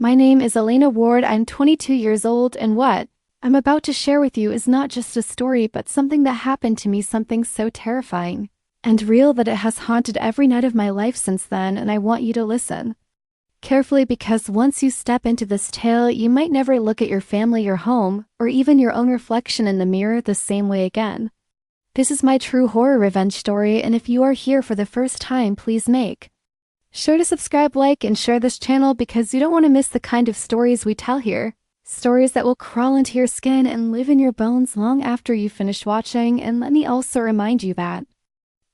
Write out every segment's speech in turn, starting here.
My name is Elena Ward. I'm 22 years old, and what I'm about to share with you is not just a story, but something that happened to me, something so terrifying and real that it has haunted every night of my life since then, and I want you to listen carefully because once you step into this tale, you might never look at your family, your home, or even your own reflection in the mirror the same way again. This is my true horror revenge story, and if you are here for the first time, please make sure to subscribe, like, and share this channel because you don't want to miss the kind of stories we tell here. Stories that will crawl into your skin and live in your bones long after you finish watching. And let me also remind you that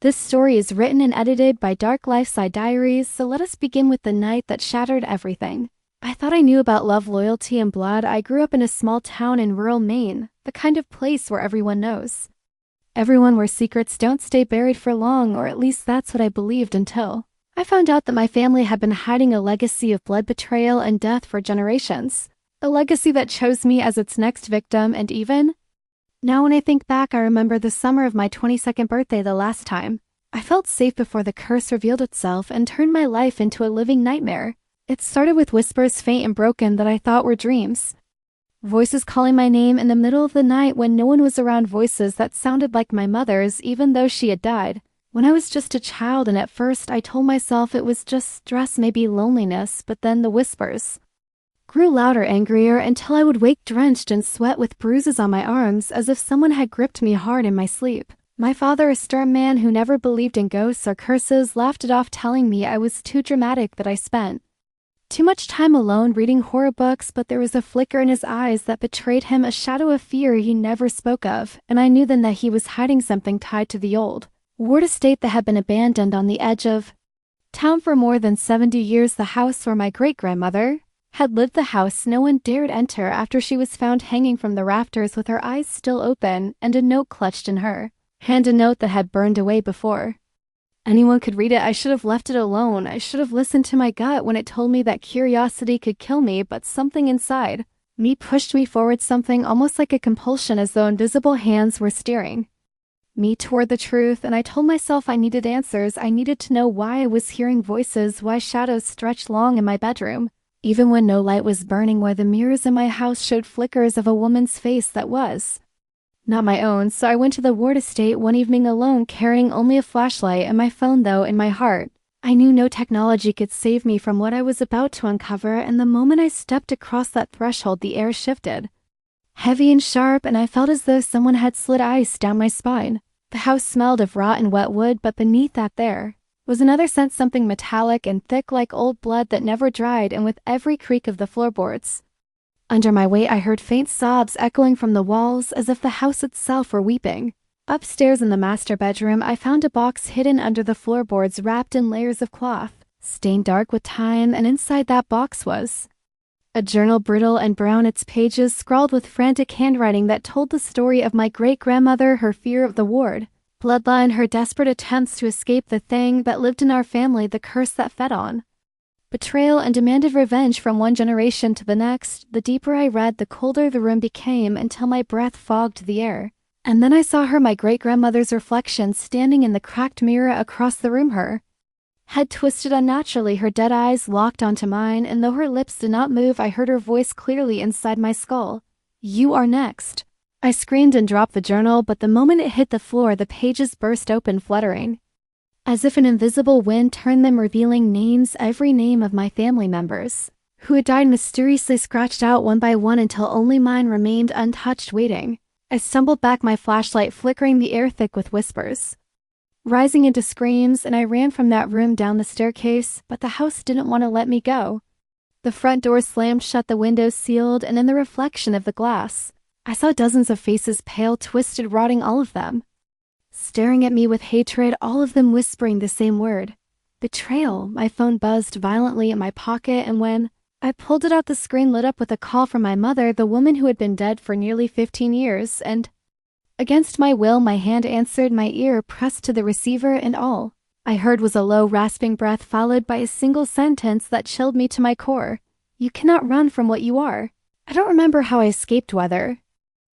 this story is written and edited by Dark Lifeside Diaries, so let us begin with the night that shattered everything. I thought I knew about love, loyalty, and blood. I grew up in a small town in rural Maine, the kind of place where everyone knows everyone, where secrets don't stay buried for long, or at least that's what I believed until I found out that my family had been hiding a legacy of blood, betrayal, and death for generations. A legacy that chose me as its next victim, and even now when I think back, I remember the summer of my 22nd birthday, the last time I felt safe before the curse revealed itself and turned my life into a living nightmare. It started with whispers, faint and broken, that I thought were dreams. Voices calling my name in the middle of the night when no one was around, voices that sounded like my mother's even though she had died when I was just a child, and at first I told myself it was just stress, maybe loneliness, but then the whispers grew louder, angrier, until I would wake drenched in sweat with bruises on my arms as if someone had gripped me hard in my sleep. My father, a stern man who never believed in ghosts or curses, laughed it off, telling me I was too dramatic, that I spent too much time alone reading horror books, but there was a flicker in his eyes that betrayed him, a shadow of fear he never spoke of, and I knew then that he was hiding something tied to the old Ward estate that had been abandoned on the edge of town for more than 70 years, the house where my great-grandmother had lived, the house no one dared enter after she was found hanging from the rafters with her eyes still open and a note clutched in her hand, a note that had burned away before anyone could read it. I should have left it alone. I should have listened to my gut when it told me that curiosity could kill me, but something inside me pushed me forward, something almost like a compulsion, as though invisible hands were steering me toward the truth, and I told myself I needed answers. I needed to know why I was hearing voices, why shadows stretched long in my bedroom, even when no light was burning, why the mirrors in my house showed flickers of a woman's face that was not my own. So I went to the Ward estate one evening alone, carrying only a flashlight and my phone, though in my heart I knew no technology could save me from what I was about to uncover. And the moment I stepped across that threshold, the air shifted, heavy and sharp, and I felt as though someone had slid ice down my spine. The house smelled of rotten wet wood, but beneath that there was another scent, something metallic and thick like old blood that never dried, and with every creak of the floorboards under my weight, I heard faint sobs echoing from the walls as if the house itself were weeping. Upstairs in the master bedroom, I found a box hidden under the floorboards, wrapped in layers of cloth, stained dark with time, and inside that box was a journal, brittle and brown, its pages scrawled with frantic handwriting that told the story of my great-grandmother, her fear of the Ward bloodline, her desperate attempts to escape the thing that lived in our family, the curse that fed on betrayal and demanded revenge from one generation to the next. The deeper I read, the colder the room became, until my breath fogged the air. And then I saw her, my great-grandmother's reflection, standing in the cracked mirror across the room, her head twisted unnaturally, her dead eyes locked onto mine, and though her lips did not move, I heard her voice clearly inside my skull. "You are next." I screamed and dropped the journal, but the moment it hit the floor, the pages burst open, fluttering as if an invisible wind turned them, revealing names, every name of my family members who had died, mysteriously scratched out one by one until only mine remained untouched, waiting. I stumbled back, my flashlight flickering, the air thick with whispers rising into screams, and I ran from that room down the staircase, but the house didn't want to let me go. The front door slammed shut, the windows sealed, and in the reflection of the glass, I saw dozens of faces, pale, twisted, rotting, all of them staring at me with hatred, all of them whispering the same word: betrayal. My phone buzzed violently in my pocket, and when I pulled it out, the screen lit up with a call from my mother, the woman who had been dead for nearly 15 years, and against my will, my hand answered, my ear pressed to the receiver, and all I heard was a low, rasping breath followed by a single sentence that chilled me to my core: "You cannot run from what you are." I don't remember how I escaped, whether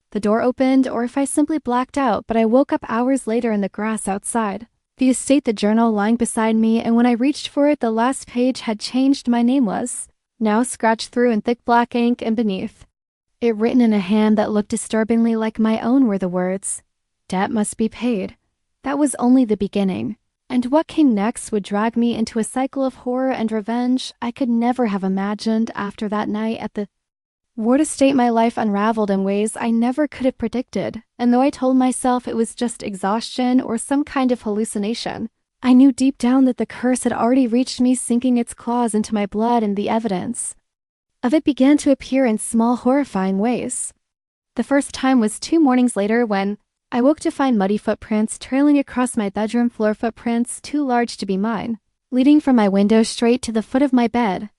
the door opened or if I simply blacked out, but I woke up hours later in the grass outside the estate, the journal lying beside me, and when I reached for it, the last page had changed. My name was now scratched through in thick black ink, and beneath it, written in a hand that looked disturbingly like my own, were the words, "Debt must be paid." That was only the beginning, and what came next would drag me into a cycle of horror and revenge I could never have imagined. After that night at the Ward estate, my life unraveled in ways I never could have predicted, and though I told myself it was just exhaustion or some kind of hallucination, I knew deep down that the curse had already reached me, sinking its claws into my blood, and the evidence of it began to appear in small, horrifying ways. The first time was 2 mornings later when I woke to find muddy footprints trailing across my bedroom floor, footprints too large to be mine, leading from my window straight to the foot of my bed.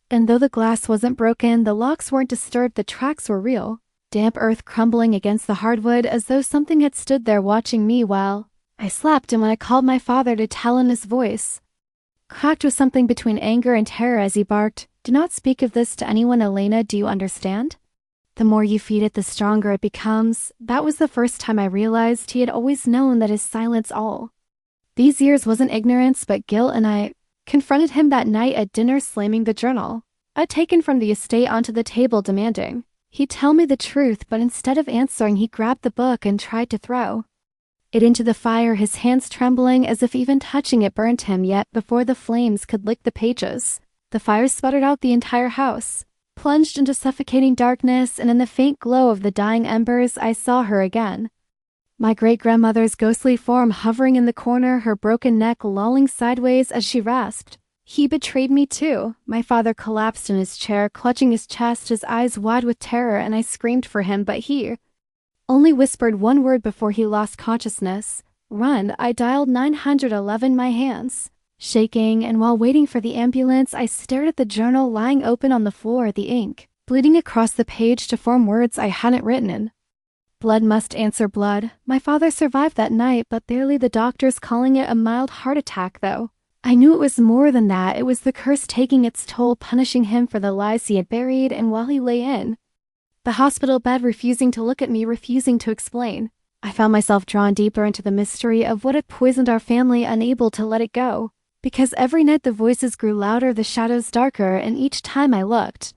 And though the glass wasn't broken, the locks weren't disturbed, the tracks were real. Damp earth crumbling against the hardwood, as though something had stood there watching me while I slept. And when I called my father to tell him, his voice cracked with something between anger and terror as he barked, "Do not speak of this to anyone, Elena, do you understand? The more you feed it, the stronger it becomes." That was the first time I realized he had always known that his silence all these years wasn't ignorance but guilt, and I confronted him that night at dinner, slamming the journal I'd taken from the estate onto the table, demanding he tell me the truth. But instead of answering, he grabbed the book and tried to throw it into the fire, his hands trembling as if even touching it burned him. Yet before the flames could lick the pages, the fire sputtered out the entire house, plunged into suffocating darkness, and in the faint glow of the dying embers I saw her again. My great-grandmother's ghostly form hovering in the corner, her broken neck lolling sideways as she rasped, "He betrayed me too." My father collapsed in his chair, clutching his chest, his eyes wide with terror, and I screamed for him, but he only whispered one word before he lost consciousness: "Run." I dialed 911, my hands shaking, and while waiting for the ambulance, I stared at the journal lying open on the floor, the ink bleeding across the page to form words I hadn't written in. Blood must answer blood. My father survived that night, but barely, the doctors calling it a mild heart attack, though I knew it was more than that. It was the curse taking its toll, punishing him for the lies he had buried. And while he lay in the hospital bed, refusing to look at me, refusing to explain, I found myself drawn deeper into the mystery of what had poisoned our family, unable to let it go. Because every night the voices grew louder, the shadows darker, and each time I looked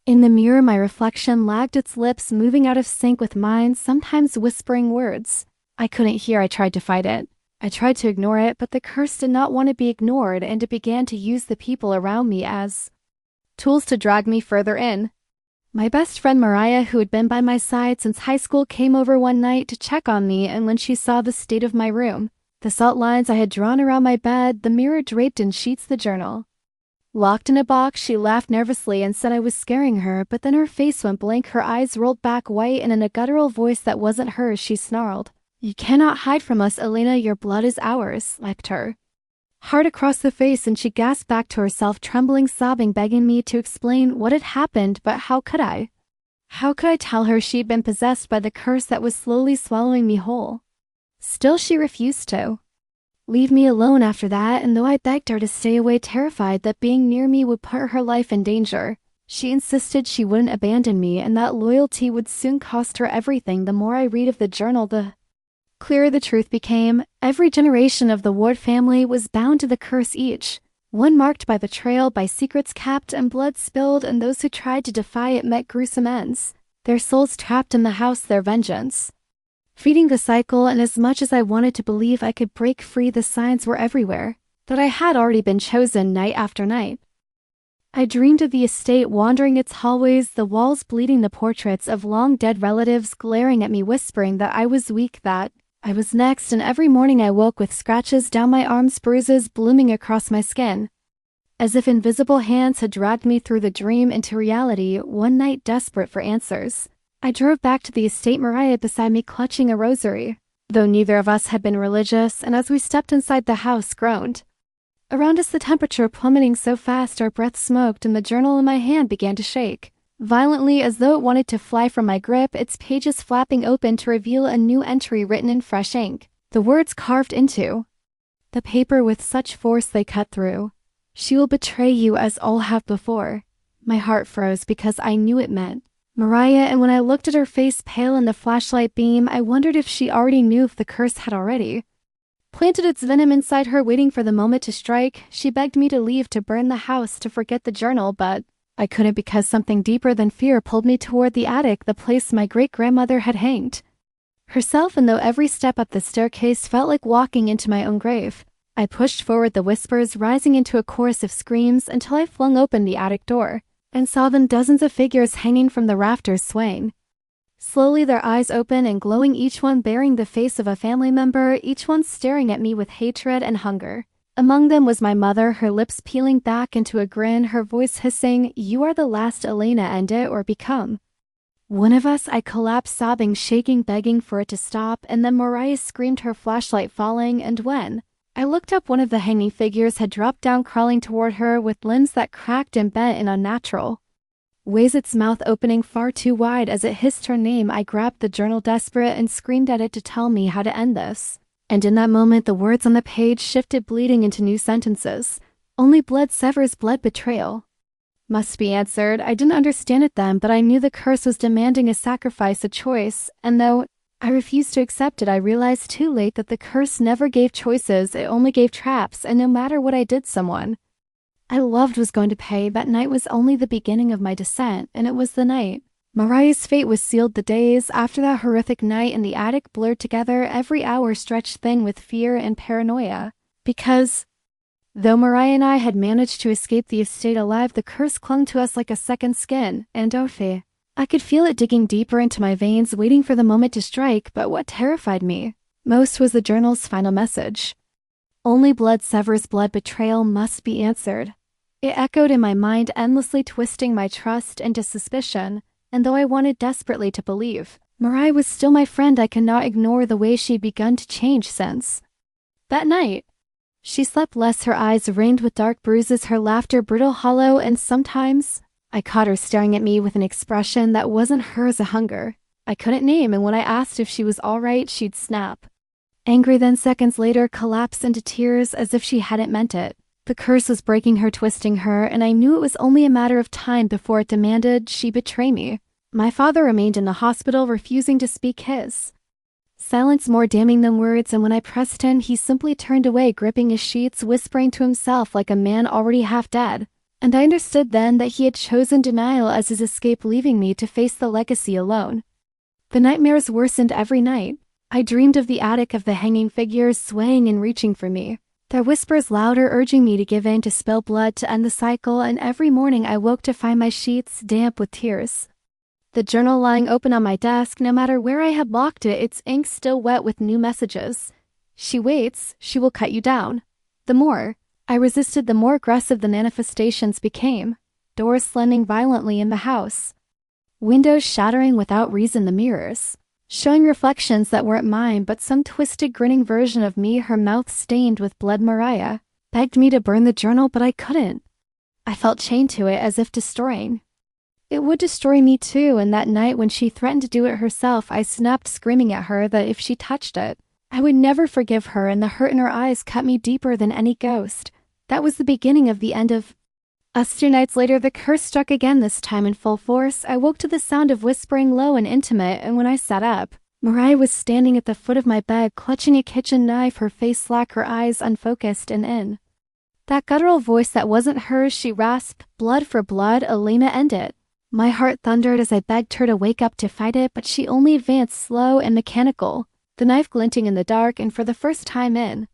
in the mirror, my reflection lagged, its lips moving out of sync with mine, sometimes whispering words I couldn't hear. I tried to fight it. I tried to ignore it, but the curse did not want to be ignored, and it began to use the people around me as tools to drag me further in. My best friend Mariah, who had been by my side since high school, came over one night to check on me, and when she saw the state of my room, the salt lines I had drawn around my bed, the mirror draped in sheets, the journal locked in a box, she laughed nervously and said I was scaring her, but then her face went blank, her eyes rolled back white, and in a guttural voice that wasn't hers, she snarled, "You cannot hide from us, Elena, your blood is ours." Slapped her hard across the face, and she gasped back to herself, trembling, sobbing, begging me to explain what had happened. But how could I? How could I tell her she'd been possessed by the curse that was slowly swallowing me whole? Still, she refused to leave me alone after that, and though I begged her to stay away, terrified that being near me would put her life in danger, she insisted she wouldn't abandon me, and that loyalty would soon cost her everything. The more I read of the journal, the clearer the truth became. Every generation of the Ward family was bound to the curse, each one marked by betrayal, by secrets kept and blood spilled, and those who tried to defy it met gruesome ends, their souls trapped in the house, their vengeance feeding the cycle. And as much as I wanted to believe I could break free, the signs were everywhere that I had already been chosen. Night after night, I dreamed of the estate, wandering its hallways, the walls bleeding, the portraits of long dead relatives glaring at me, whispering that I was weak, that I was next. And every morning I woke with scratches down my arms, bruises blooming across my skin, as if invisible hands had dragged me through the dream into reality. One night, desperate for answers, I drove back to the estate, Mariah beside me clutching a rosary, though neither of us had been religious, and as we stepped inside the house, groaned around us, the temperature plummeting so fast our breath smoked, and the journal in my hand began to shake violently as though it wanted to fly from my grip, its pages flapping open to reveal a new entry written in fresh ink, the words carved into the paper with such force they cut through: "She will betray you as all have before." My heart froze because I knew it meant Mariah, and when I looked at her face, pale in the flashlight beam, I wondered if she already knew, if the curse had already planted its venom inside her, waiting for the moment to strike. She begged me to leave, to burn the house, to forget the journal, but I couldn't because something deeper than fear pulled me toward the attic, the place my great-grandmother had hanged herself, and though every step up the staircase felt like walking into my own grave, I pushed forward, the whispers rising into a chorus of screams, until I flung open the attic door and saw then dozens of figures hanging from the rafters, swaying slowly, their eyes open and glowing, each one bearing the face of a family member, each one staring at me with hatred and hunger. Among them was my mother, her lips peeling back into a grin, her voice hissing, "You are the last, Elena, end it or become one of us." I collapsed, sobbing, shaking, begging for it to stop, and then Mariah screamed, her flashlight falling, and when I looked up, one of the hanging figures had dropped down, crawling toward her with limbs that cracked and bent in unnatural ways, its mouth opening far too wide as it hissed her name. I grabbed the journal, desperate, and screamed at it to tell me how to end this. And in that moment, the words on the page shifted, bleeding into new sentences. "Only blood severs blood. Betrayal must be answered." I didn't understand it then, but I knew the curse was demanding a sacrifice, a choice, and though I refused to accept it, I realized too late that the curse never gave choices, it only gave traps, and no matter what I did, someone I loved was going to pay. That night was only the beginning of my descent, and it was the night Mariah's fate was sealed. The days after that horrific night in the attic blurred together, every hour stretched thin with fear and paranoia, because though Mariah and I had managed to escape the estate alive, the curse clung to us like a second skin, and I could feel it digging deeper into my veins, waiting for the moment to strike. But what terrified me most was the journal's final message. "Only blood severs blood. Betrayal must be answered." It echoed in my mind, endlessly twisting my trust into suspicion, and though I wanted desperately to believe Mariah was still my friend, I could not ignore the way she'd begun to change since that night. She slept less, her eyes ringed with dark bruises, her laughter brittle, hollow, and sometimes I caught her staring at me with an expression that wasn't hers, a hunger I couldn't name, and when I asked if she was all right, she'd snap angry, then seconds later collapse into tears as if she hadn't meant it. The curse was breaking her, twisting her, and I knew it was only a matter of time before it demanded she betray me. My father remained in the hospital, refusing to speak, his silence more damning than words, and when I pressed him, he simply turned away, gripping his sheets, whispering to himself like a man already half dead. And I understood then that he had chosen denial as his escape, leaving me to face the legacy alone. The nightmares worsened every night. I dreamed of the attic, of the hanging figures swaying and reaching for me, their whispers louder, urging me to give in, to spill blood, to end the cycle, and every morning I woke to find my sheets damp with tears. The journal lying open on my desk, no matter where I had locked it, its ink still wet with new messages. "She waits, she will cut you down." The more I resisted, the more aggressive the manifestations became. Doors slamming violently in the house, windows shattering without reason, the mirrors showing reflections that weren't mine but some twisted, grinning version of me, her mouth stained with blood. Mariah begged me to burn the journal, but I couldn't. I felt chained to it, as if destroying it would destroy me too, and that night when she threatened to do it herself, I snapped, screaming at her that if she touched it, I would never forgive her, and the hurt in her eyes cut me deeper than any ghost. That was the beginning of the end of us. 2 nights later, the curse struck again, this time in full force. I woke to the sound of whispering, low and intimate, and when I sat up, Mariah was standing at the foot of my bed, clutching a kitchen knife, her face slack, her eyes unfocused, and in that guttural voice that wasn't hers, she rasped, "Blood for blood, Elena, end it." My heart thundered as I begged her to wake up to fight it, but she only advanced, slow and mechanical, the knife glinting in the dark, and for the first time in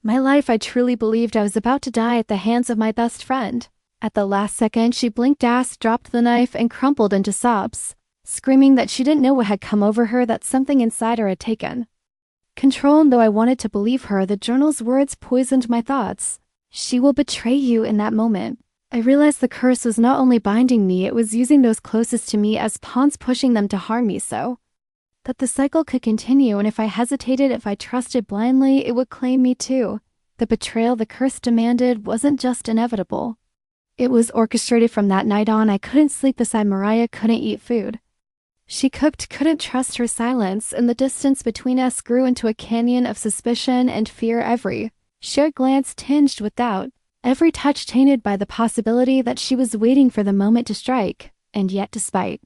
my life I truly believed I was about to die at the hands of my best friend. At the last second, she blinked, asked, dropped the knife, and crumpled into sobs, screaming that she didn't know what had come over her, that something inside her had taken control. And though I wanted to believe her, the journal's words poisoned my thoughts. "She will betray you." In that moment, I realized the curse was not only binding me, it was using those closest to me as pawns, pushing them to harm me so that the cycle could continue, and if I hesitated, if I trusted blindly, it would claim me too. The betrayal the curse demanded wasn't just inevitable. It was orchestrated. From that night on, I couldn't sleep beside Mariah, couldn't eat food she cooked, couldn't trust her silence, and the distance between us grew into a canyon of suspicion and fear, every shared glance tinged with doubt, every touch tainted by the possibility that she was waiting for the moment to strike. And yet, despite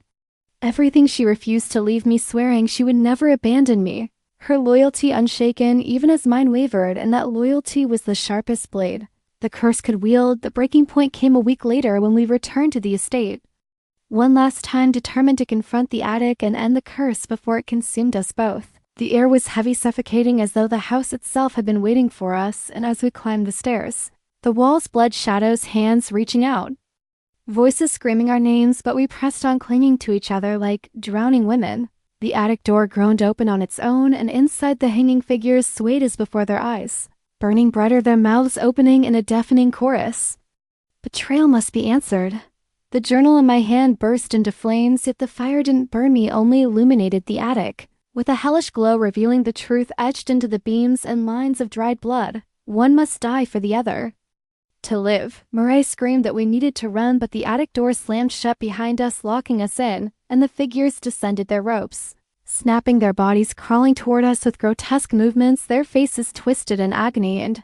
everything, she refused to leave me, swearing she would never abandon me, her loyalty unshaken even as mine wavered, and that loyalty was the sharpest blade The curse could wield. The breaking point came a week later when we returned to the estate. One last time, determined to confront the attic and end the curse before it consumed us both. The air was heavy, suffocating, as though the house itself had been waiting for us, and as we climbed the stairs, the walls bled shadows, hands reaching out. Voices screaming our names, but we pressed on, clinging to each other like drowning women. The attic door groaned open on its own, and inside the hanging figures swayed as before their eyes, burning brighter, their mouths opening in a deafening chorus. Betrayal must be answered. The journal in my hand burst into flames, yet the fire didn't burn me, only illuminated the attic, with a hellish glow revealing the truth etched into the beams and lines of dried blood. One must die for the other. To live. Mariah screamed that we needed to run, but the attic door slammed shut behind us, locking us in, and the figures descended their ropes, snapping their bodies, crawling toward us with grotesque movements, their faces twisted in agony and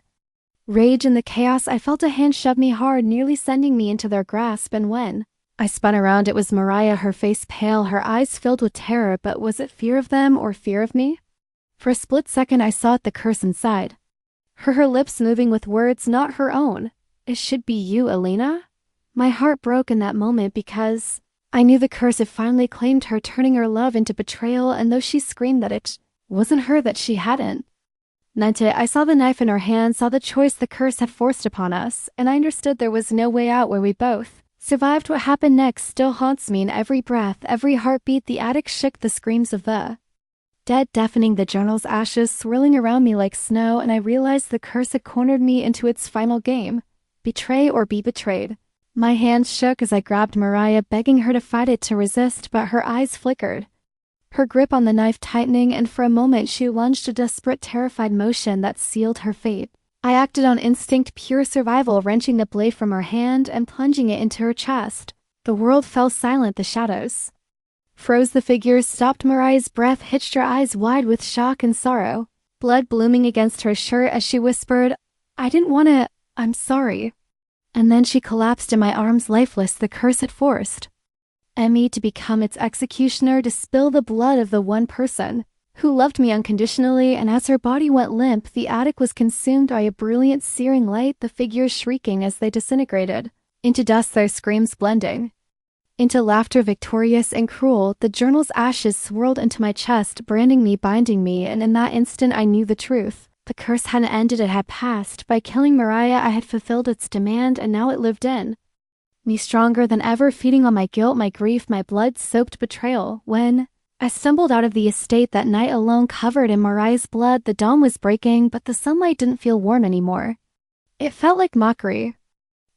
rage. In the chaos, I felt a hand shove me hard, nearly sending me into their grasp, and when I spun around, it was Mariah, her face pale, her eyes filled with terror, but was it fear of them or fear of me? For a split second, I saw the curse inside. Her lips moving with words not her own. It should be you, Elena? My heart broke in that moment because I knew the curse had finally claimed her, turning her love into betrayal, and though she screamed that it wasn't her, that she hadn't meant it, I saw the knife in her hand, saw the choice the curse had forced upon us, and I understood there was no way out where we both survived. What happened next still haunts me in every breath, every heartbeat. The attic shook, the screams of the dead deafening, the journal's ashes swirling around me like snow, and I realized the curse had cornered me into its final game. Betray or be betrayed. My hands shook as I grabbed Mariah, begging her to fight it, to resist, but her eyes flickered, her grip on the knife tightening, and for a moment she lunged, a desperate, terrified motion that sealed her fate. I acted on instinct, pure survival, wrenching the blade from her hand and plunging it into her chest. The world fell silent, the shadows froze, the figures stopped. Mariah's breath hitched, her eyes wide with shock and sorrow, blood blooming against her shirt as she whispered, "I didn't want to, I'm sorry." And then she collapsed in my arms, lifeless. The curse had forced me to become its executioner, to spill the blood of the one person who loved me unconditionally, and as her body went limp, the attic was consumed by a brilliant, searing light, the figures shrieking as they disintegrated into dust, their screams blending into laughter, victorious and cruel. The journal's ashes swirled into my chest, branding me, binding me, and in that instant I knew the truth. The curse hadn't ended, it had passed. By killing Mariah, I had fulfilled its demand, and now it lived in me, stronger than ever, feeding on my guilt, my grief, my blood-soaked betrayal. When I stumbled out of the estate that night alone, covered in Mariah's blood, the dawn was breaking, but the sunlight didn't feel warm anymore. It felt like mockery.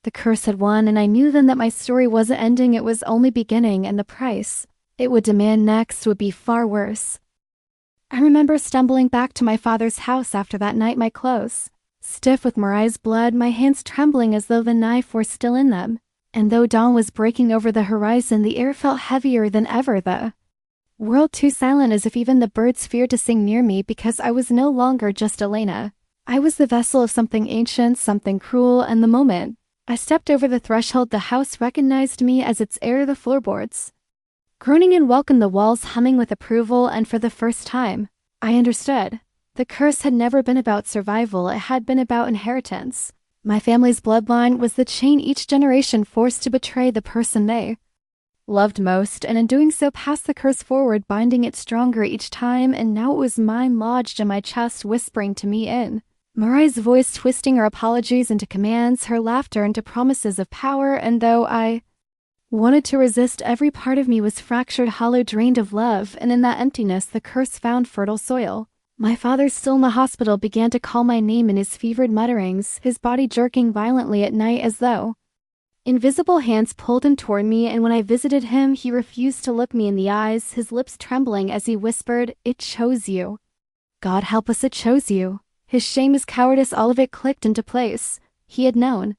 The curse had won, and I knew then that my story wasn't ending, it was only beginning, and the price it would demand next would be far worse. I remember stumbling back to my father's house after that night, my clothes stiff with Mariah's blood, my hands trembling as though the knife were still in them. And though dawn was breaking over the horizon, the air felt heavier than ever, the world too silent, as if even the birds feared to sing near me, because I was no longer just Elena. I was the vessel of something ancient, something cruel, and the moment I stepped over the threshold, the house recognized me as its heir, the floorboards groaning in welcome, the walls humming with approval, and for the first time, I understood. The curse had never been about survival, it had been about inheritance. My family's bloodline was the chain each generation forced to betray the person they loved most, and in doing so passed the curse forward, binding it stronger each time, and now it was mine, lodged in my chest, whispering to me in Mariah's voice, twisting her apologies into commands, her laughter into promises of power, and though I wanted to resist, every part of me was fractured, hollow, drained of love, and in that emptiness the curse found fertile soil. My father, still in the hospital, began to call my name in his fevered mutterings, his body jerking violently at night as though invisible hands pulled him toward me, and when I visited him, he refused to look me in the eyes, his lips trembling as he whispered, "It chose you. God help us, it chose you." His shame, his cowardice, all of it clicked into place. He had known.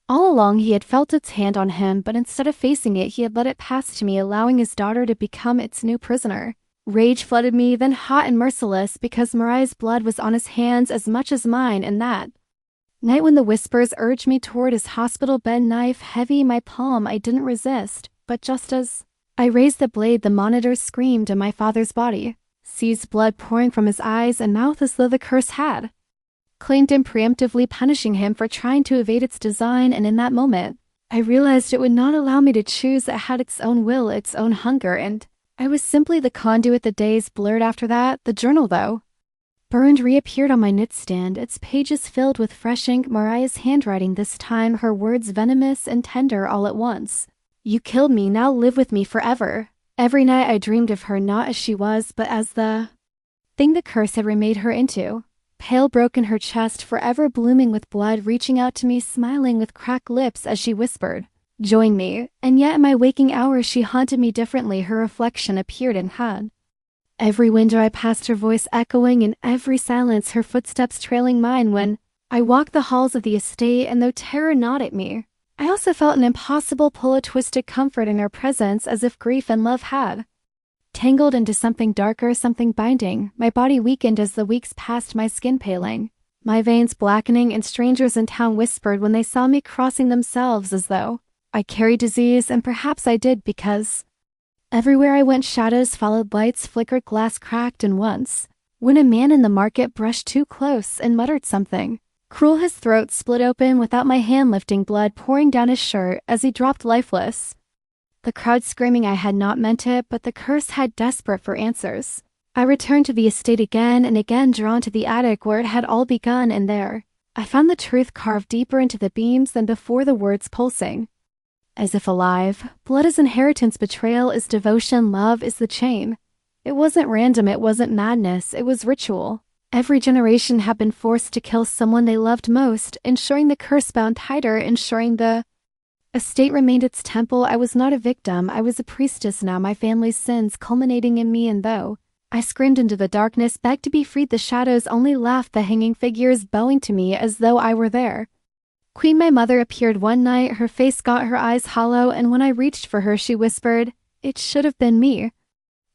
All along he had felt its hand on him, but instead of facing it, he had let it pass to me, allowing his daughter to become its new prisoner. Rage flooded me, then hot and merciless, because Mariah's blood was on his hands as much as mine, and that night when the whispers urged me toward his hospital bed, knife heavy in my palm, I didn't resist, but just as I raised the blade, the monitors screamed and my father's body seized, blood pouring from his eyes and mouth as though the curse had claimed him, preemptively punishing him for trying to evade its design, and in that moment, I realized it would not allow me to choose. It had its own will, its own hunger, and I was simply the conduit. The days blurred after that. The journal, though, burned, reappeared on my nightstand, its pages filled with fresh ink, Mariah's handwriting this time, her words venomous and tender all at once. You killed me, now live with me forever. Every night I dreamed of her, not as she was, but as the thing the curse had remade her into. Pale, broken, her chest forever blooming with blood, reaching out to me, smiling with cracked lips as she whispered, "Join me." And yet in my waking hours she haunted me differently. Her reflection appeared and had every window I passed, her voice echoing in every silence, her footsteps trailing mine when I walked the halls of the estate. And though terror gnawed at me, I also felt an impossible pull, a twisted comfort in her presence, as if grief and love had tangled into something darker, something binding. My body weakened as the weeks passed, my skin paling, my veins blackening, and strangers in town whispered when they saw me crossing themselves as though I carried disease, and perhaps I did, because everywhere I went shadows followed lights, flickered, glass cracked, and once, when a man in the market brushed too close and muttered something cruel, his throat split open without my hand lifting, blood pouring down his shirt as he dropped lifeless. The crowd screaming I had not meant it, but the curse had, desperate for answers. I returned to the estate again and again, drawn to the attic where it had all begun, and there I found the truth carved deeper into the beams than before, the words pulsing as if alive. Blood is inheritance, betrayal is devotion, love is the chain. It wasn't random, it wasn't madness, it was ritual. Every generation had been forced to kill someone they loved most, ensuring the curse bound tighter, ensuring the estate remained its temple. I was not a victim, I was a priestess now, my family's sins culminating in me, and though I screamed into the darkness, begged to be freed, the shadows only laughed, the hanging figures bowing to me as though I were there. Queen, my mother, appeared one night, her face got, her eyes hollow, and when I reached for her she whispered, "It should have been me,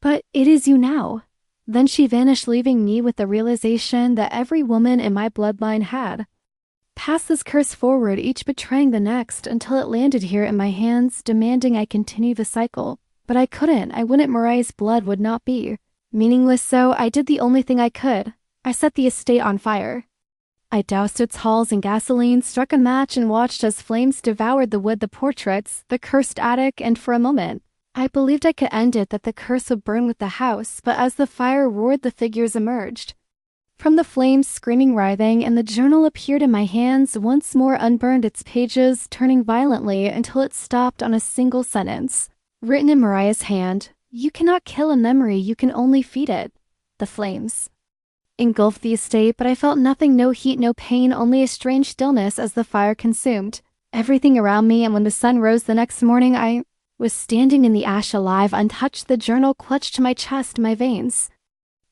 but it is you now." Then she vanished, leaving me with the realization that every woman in my bloodline had passed this curse forward, each betraying the next, until it landed here in my hands, demanding I continue the cycle. But I couldn't, I wouldn't. Mariah's blood would not be meaningless, so I did the only thing I could. I set the estate on fire. I doused its halls in gasoline, struck a match, and watched as flames devoured the wood, the portraits, the cursed attic, and for a moment I believed I could end it, that the curse would burn with the house. But as the fire roared, the figures emerged from the flames, screaming, writhing, and the journal appeared in my hands, once more unburned, its pages turning violently until it stopped on a single sentence, written in Mariah's hand: "You cannot kill a memory, you can only feed it." The flames engulfed the estate, but I felt nothing, no heat, no pain, only a strange stillness as the fire consumed everything around me. And when the sun rose the next morning, I was standing in the ash, alive, untouched, the journal clutched to my chest, my veins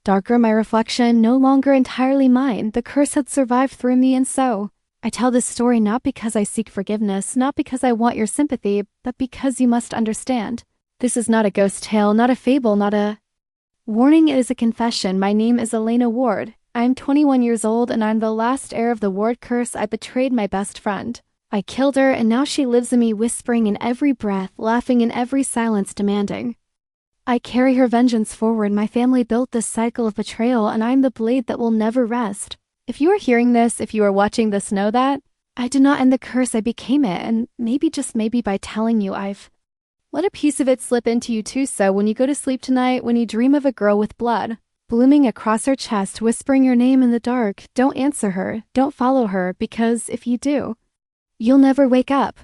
darker, my reflection no longer entirely mine. The curse had survived through me, and so I tell this story not because I seek forgiveness, not because I want your sympathy, but because you must understand. This is not a ghost tale, not a fable, not a warning. It is a confession. My name is Elena Ward. I am 21 years old, and I'm the last heir of the Ward curse. I betrayed my best friend. I killed her, and now she lives in me, whispering in every breath, laughing in every silence, demanding I carry her vengeance forward. My family built this cycle of betrayal, and I'm the blade that will never rest. If you are hearing this, if you are watching this, know that I did not end the curse, I became it, and maybe, just maybe, by telling you, I've let a piece of it slip into you too. So when you go to sleep tonight, when you dream of a girl with blood blooming across her chest, whispering your name in the dark, don't answer her, don't follow her, because if you do, you'll never wake up.